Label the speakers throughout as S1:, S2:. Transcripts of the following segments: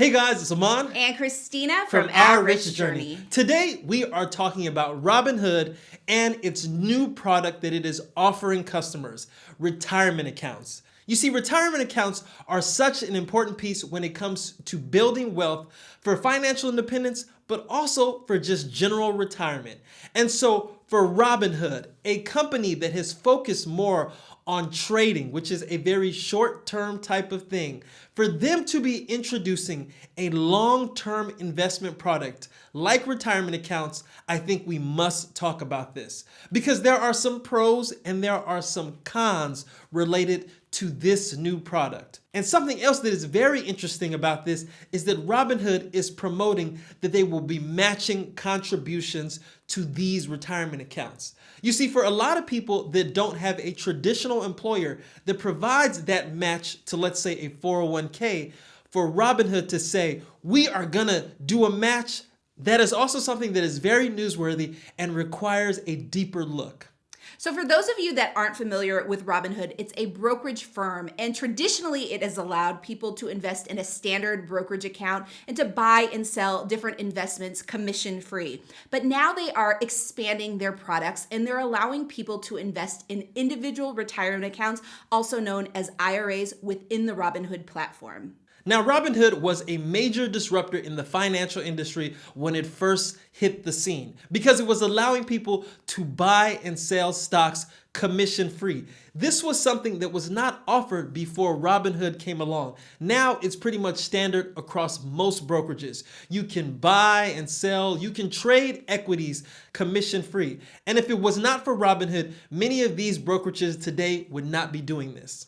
S1: Hey guys, it's Aman
S2: and Christina
S1: from Our Rich Journey. Today we are talking about Robinhood and its new product that it is offering customers, retirement accounts. You see, retirement accounts are such an important piece when it comes to building wealth for financial independence, but also for just general retirement. And so for Robinhood, a company that has focused more on trading, which is a very short-term type of thing, for them to be introducing a long-term investment product like retirement accounts, I think we must talk about this because there are some pros and there are some cons related to this new product. And something else that is very interesting about this is that Robinhood is promoting that they will be matching contributions to these retirement accounts. You see, for a lot of people that don't have a traditional employer that provides that match to, let's say, a 401k, for Robinhood to say, we are gonna do a match, that is also something that is very newsworthy and requires a deeper look.
S2: So for those of you that aren't familiar with Robinhood, it's a brokerage firm, and traditionally it has allowed people to invest in a standard brokerage account and to buy and sell different investments commission-free. But now they are expanding their products and they're allowing people to invest in individual retirement accounts, also known as IRAs, within the Robinhood platform.
S1: Now, Robinhood was a major disruptor in the financial industry when it first hit the scene because it was allowing people to buy and sell stocks commission-free. This was something that was not offered before Robinhood came along. Now it's pretty much standard across most brokerages. You can buy and sell, you can trade equities commission-free. And if it was not for Robinhood, many of these brokerages today would not be doing this.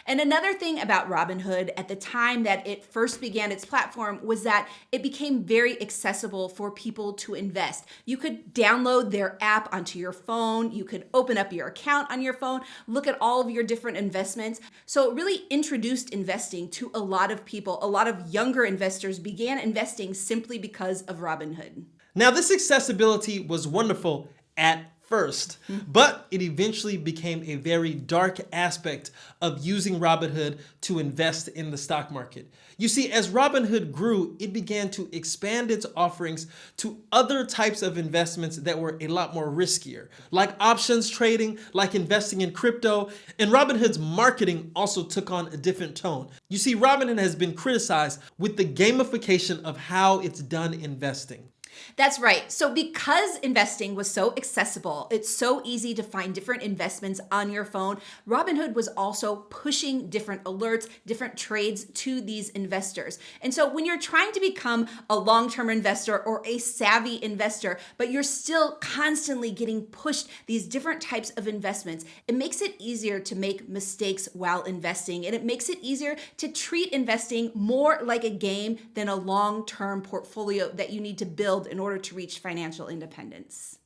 S2: And another thing about Robinhood at the time that it first began its platform was that it became very accessible for people to invest. You could download their app onto your phone, you could open up your account on your phone, look at all of your different investments. So it really introduced investing to a lot of people. A lot of younger investors began investing simply because of Robinhood.
S1: Now, this accessibility was wonderful at first, but it eventually became a very dark aspect of using Robinhood to invest in the stock market. You see, as Robinhood grew, it began to expand its offerings to other types of investments that were a lot more riskier, like options trading, like investing in crypto, and Robinhood's marketing also took on a different tone. You see, Robinhood has been criticized with the gamification of how it's done investing.
S2: That's right. So because investing was so accessible, it's so easy to find different investments on your phone, Robinhood was also pushing different alerts, different trades to these investors. And so when you're trying to become a long-term investor or a savvy investor, but you're still constantly getting pushed these different types of investments, it makes it easier to make mistakes while investing. And it makes it easier to treat investing more like a game than a long-term portfolio that you need to build in order to reach financial independence.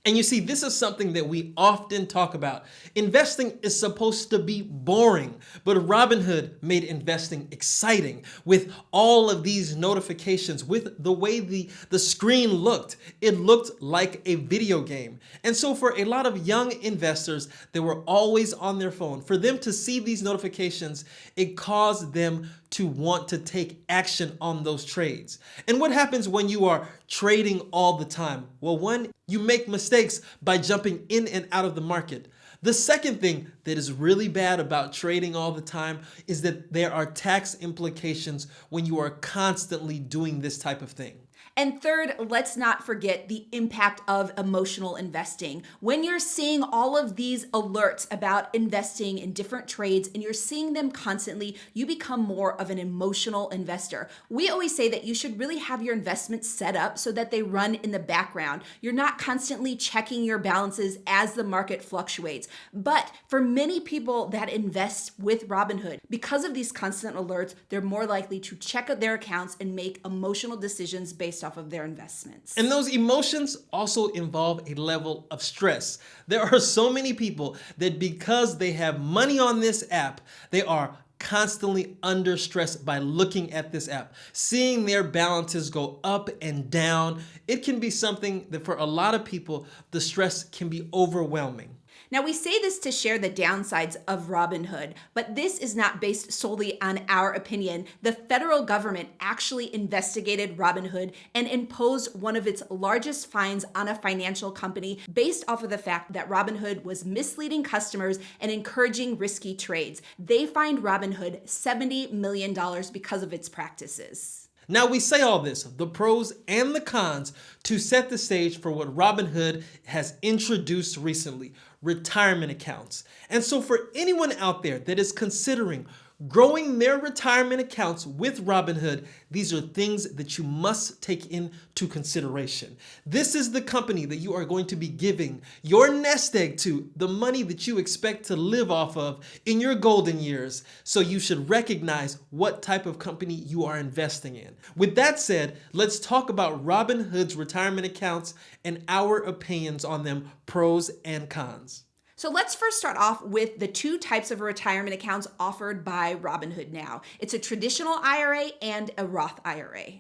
S1: And you see, this is something that we often talk about. Investing is supposed to be boring, but Robinhood made investing exciting with all of these notifications, with the way the screen looked. It looked like a video game. And so for a lot of young investors that were always on their phone, for them to see these notifications, it caused them to want to take action on those trades. And what happens when you are trading all the time? Well, one, you make mistakes by jumping in and out of the market. The second thing that is really bad about trading all the time is that there are tax implications when you are constantly doing this type of thing.
S2: And third, let's not forget the impact of emotional investing. When you're seeing all of these alerts about investing in different trades and you're seeing them constantly, you become more of an emotional investor. We always say that you should really have your investments set up so that they run in the background. You're not constantly checking your balances as the market fluctuates. But for many people that invest with Robinhood, because of these constant alerts, they're more likely to check out their accounts and make emotional decisions based off of their investments.
S1: And those emotions also involve a level of stress. There are so many people that because they have money on this app, they are constantly under stress by looking at this app, seeing their balances go up and down. It can be something that for a lot of people, the stress can be overwhelming.
S2: Now, we say this to share the downsides of Robinhood, but this is not based solely on our opinion. The federal government actually investigated Robinhood and imposed one of its largest fines on a financial company based off of the fact that Robinhood was misleading customers and encouraging risky trades. They fined Robinhood $70 million because of its practices.
S1: Now we say all this, the pros and the cons, to set the stage for what Robinhood has introduced recently, retirement accounts. And so for anyone out there that is considering growing their retirement accounts with Robinhood, these are things that you must take into consideration. This is the company that you are going to be giving your nest egg to, the money that you expect to live off of in your golden years. So you should recognize what type of company you are investing in. With that said, let's talk about Robinhood's retirement accounts and our opinions on them, pros and cons.
S2: So let's first start off with the two types of retirement accounts offered by Robinhood now. It's a traditional IRA and a Roth IRA.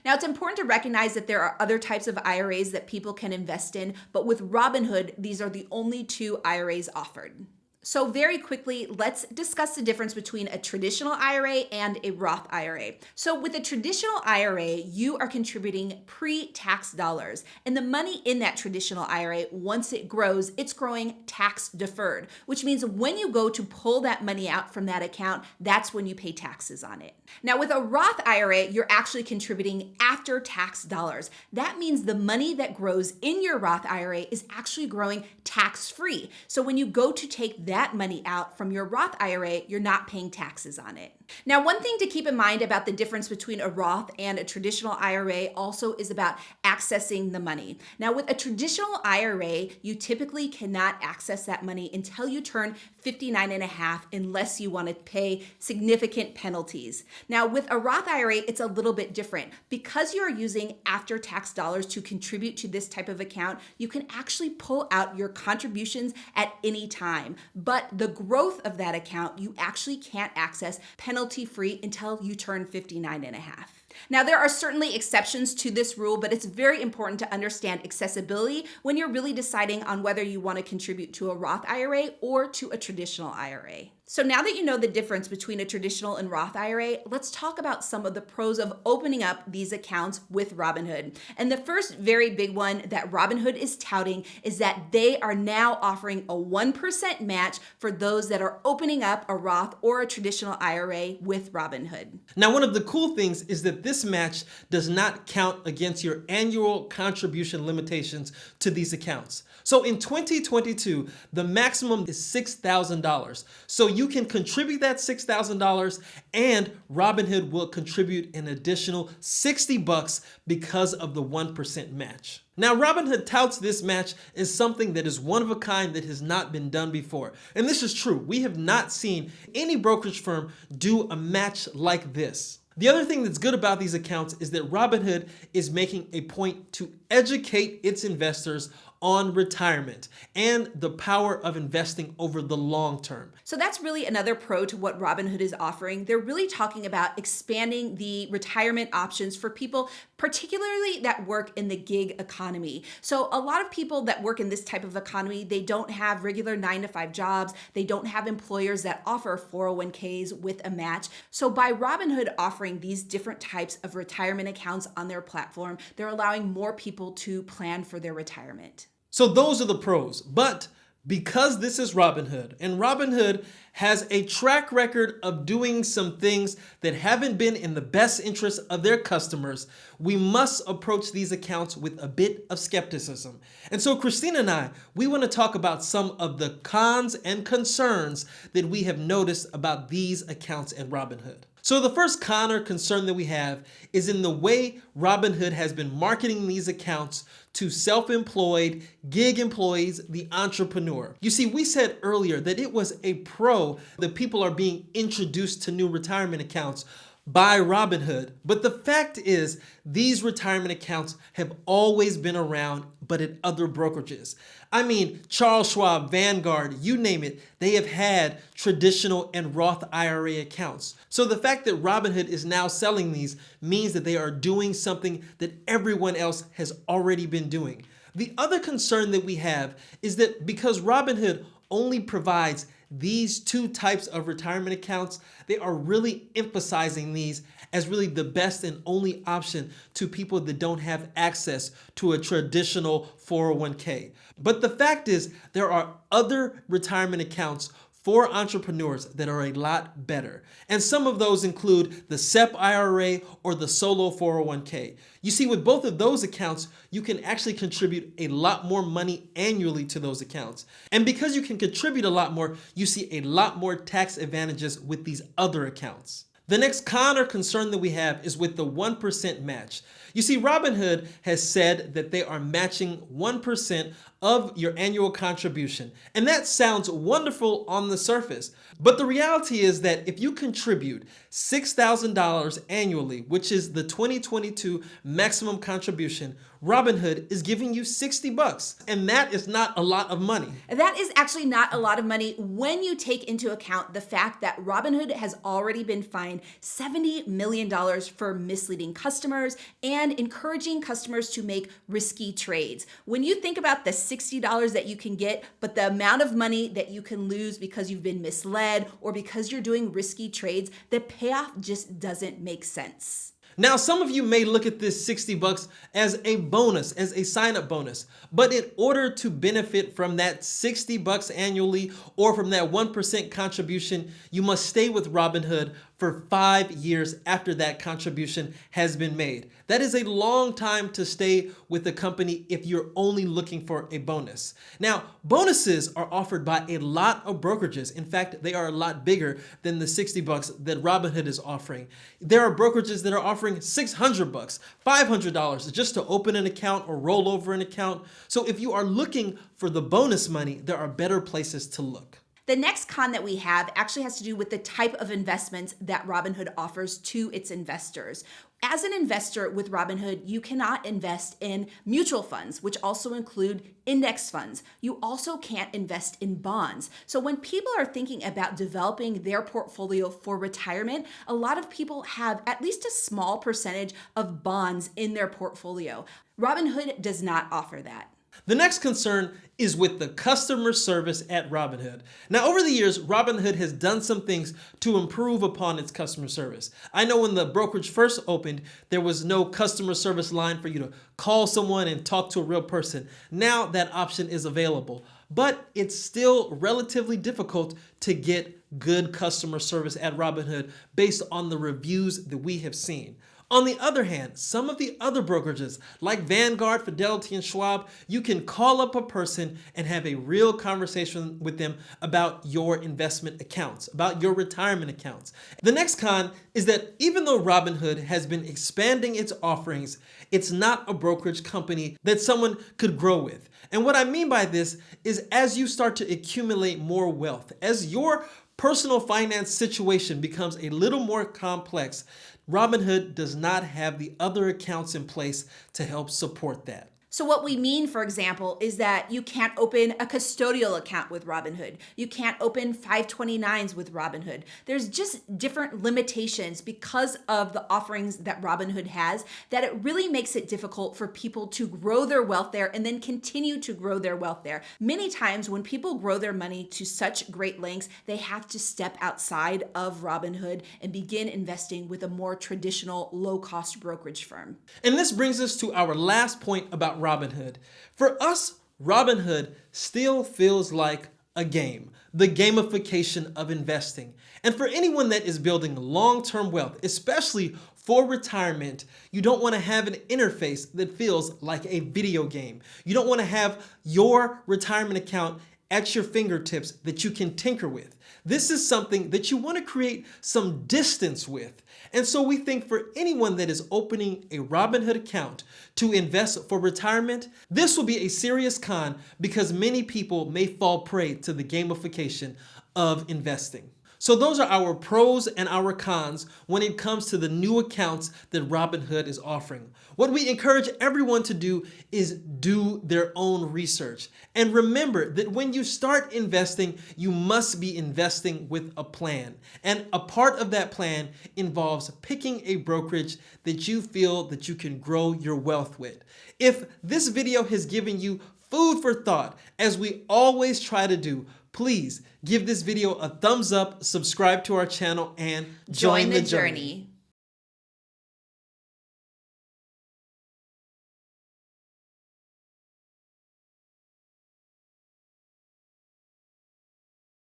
S2: Now, it's important to recognize that there are other types of IRAs that people can invest in, but with Robinhood, these are the only two IRAs offered. So very quickly, let's discuss the difference between a traditional IRA and a Roth IRA. So with a traditional IRA, you are contributing pre-tax dollars. And the money in that traditional IRA, once it grows, it's growing tax deferred, which means when you go to pull that money out from that account, that's when you pay taxes on it. Now with a Roth IRA, you're actually contributing after tax dollars. That means the money that grows in your Roth IRA is actually growing tax-free. So when you go to take that money out from your Roth IRA, you're not paying taxes on it. Now, one thing to keep in mind about the difference between a Roth and a traditional IRA also is about accessing the money. Now, with a traditional IRA, you typically cannot access that money until you turn 59 and a half unless you want to pay significant penalties. Now, with a Roth IRA, it's a little bit different. Because you're using after-tax dollars to contribute to this type of account, you can actually pull out your contributions at any time. But the growth of that account, you actually can't access penalty-free until you turn 59 and a half. Now, there are certainly exceptions to this rule, but it's very important to understand accessibility when you're really deciding on whether you want to contribute to a Roth IRA or to a traditional IRA. So now that you know the difference between a traditional and Roth IRA, let's talk about some of the pros of opening up these accounts with Robinhood. And the first very big one that Robinhood is touting is that they are now offering a 1% match for those that are opening up a Roth or a traditional IRA with Robinhood.
S1: Now, one of the cool things is that this match does not count against your annual contribution limitations to these accounts. So in 2022, the maximum is $6,000. So you can contribute that $6,000 and Robinhood will contribute an additional $60 because of the 1% match. Now, Robinhood touts this match as something that is one of a kind that has not been done before. And this is true. We have not seen any brokerage firm do a match like this. The other thing that's good about these accounts is that Robinhood is making a point to educate its investors on retirement and the power of investing over the long term.
S2: So that's really another pro to what Robinhood is offering. They're really talking about expanding the retirement options for people, particularly that work in the gig economy. So a lot of people that work in this type of economy, they don't have regular 9-to-5 jobs. They don't have employers that offer 401ks with a match. So by Robinhood offering these different types of retirement accounts on their platform, they're allowing more people to plan for their retirement.
S1: So those are the pros, but because this is Robinhood and Robinhood has a track record of doing some things that haven't been in the best interest of their customers, we must approach these accounts with a bit of skepticism. And so Christina and I, we want to talk about some of the cons and concerns that we have noticed about these accounts at Robinhood. So the first con or concern that we have is in the way Robinhood has been marketing these accounts to self-employed, gig employees, the entrepreneur. You see, we said earlier that it was a pro that people are being introduced to new retirement accounts by Robinhood. But the fact is, these retirement accounts have always been around, but at other brokerages. I mean, Charles Schwab, Vanguard, you name it, they have had traditional and Roth IRA accounts. So the fact that Robinhood is now selling these means that they are doing something that everyone else has already been doing. The other concern that we have is that because Robinhood only provides these two types of retirement accounts, they are really emphasizing these as really the best and only option to people that don't have access to a traditional 401k. But the fact is, there are other retirement accounts for entrepreneurs that are a lot better. And some of those include the SEP IRA or the solo 401k. You see, with both of those accounts, you can actually contribute a lot more money annually to those accounts. And because you can contribute a lot more, you see a lot more tax advantages with these other accounts. The next con or concern that we have is with the 1% match. You see, Robinhood has said that they are matching 1% of your annual contribution. And that sounds wonderful on the surface. But the reality is that if you contribute $6,000 annually, which is the 2022 maximum contribution, Robinhood is giving you $60. And that is not a lot of money.
S2: That is actually not a lot of money when you take into account the fact that Robinhood has already been fined $70 million for misleading customers and encouraging customers to make risky trades. When you think about the $60 that you can get, but the amount of money that you can lose because you've been misled or because you're doing risky trades, the payoff just doesn't make sense.
S1: Now, some of you may look at this $60 as a bonus, as a sign-up bonus. But in order to benefit from that $60 annually or from that 1% contribution, you must stay with Robinhood for 5 years after that contribution has been made. That is a long time to stay with the company if you're only looking for a bonus. Now, bonuses are offered by a lot of brokerages. In fact, they are a lot bigger than the $60 that Robinhood is offering. There are brokerages that are offering $600, $500 just to open an account or roll over an account. So if you are looking for the bonus money, there are better places to look.
S2: The next con that we have actually has to do with the type of investments that Robinhood offers to its investors. As an investor with Robinhood, you cannot invest in mutual funds, which also include index funds. You also can't invest in bonds. So when people are thinking about developing their portfolio for retirement, a lot of people have at least a small percentage of bonds in their portfolio. Robinhood does not offer that.
S1: The next concern is with the customer service at Robinhood. Now, over the years, Robinhood has done some things to improve upon its customer service. I know when the brokerage first opened, there was no customer service line for you to call someone and talk to a real person. Now that option is available, but it's still relatively difficult to get good customer service at Robinhood based on the reviews that we have seen. On the other hand, some of the other brokerages like Vanguard, Fidelity, and Schwab, you can call up a person and have a real conversation with them about your investment accounts, about your retirement accounts. The next con is that even though Robinhood has been expanding its offerings, it's not a brokerage company that someone could grow with. And what I mean by this is as you start to accumulate more wealth, as your personal finance situation becomes a little more complex, Robinhood does not have the other accounts in place to help support that.
S2: So what we mean, for example, is that you can't open a custodial account with Robinhood. You can't open 529s with Robinhood. There's just different limitations because of the offerings that Robinhood has that it really makes it difficult for people to grow their wealth there and then continue to grow their wealth there. Many times when people grow their money to such great lengths, they have to step outside of Robinhood and begin investing with a more traditional low-cost brokerage firm.
S1: And this brings us to our last point about Robinhood. For us, Robinhood still feels like a game, the gamification of investing. And for anyone that is building long-term wealth, especially for retirement, you don't want to have an interface that feels like a video game. You don't want to have your retirement account at your fingertips that you can tinker with. This is something that you want to create some distance with. And so we think for anyone that is opening a Robinhood account to invest for retirement, this will be a serious con because many people may fall prey to the gamification of investing. So those are our pros and our cons when it comes to the new accounts that Robinhood is offering. What we encourage everyone to do is do their own research. And remember that when you start investing, you must be investing with a plan. And a part of that plan involves picking a brokerage that you feel that you can grow your wealth with. If this video has given you food for thought, as we always try to do. Please give this video a thumbs up, subscribe to our channel, and join the journey.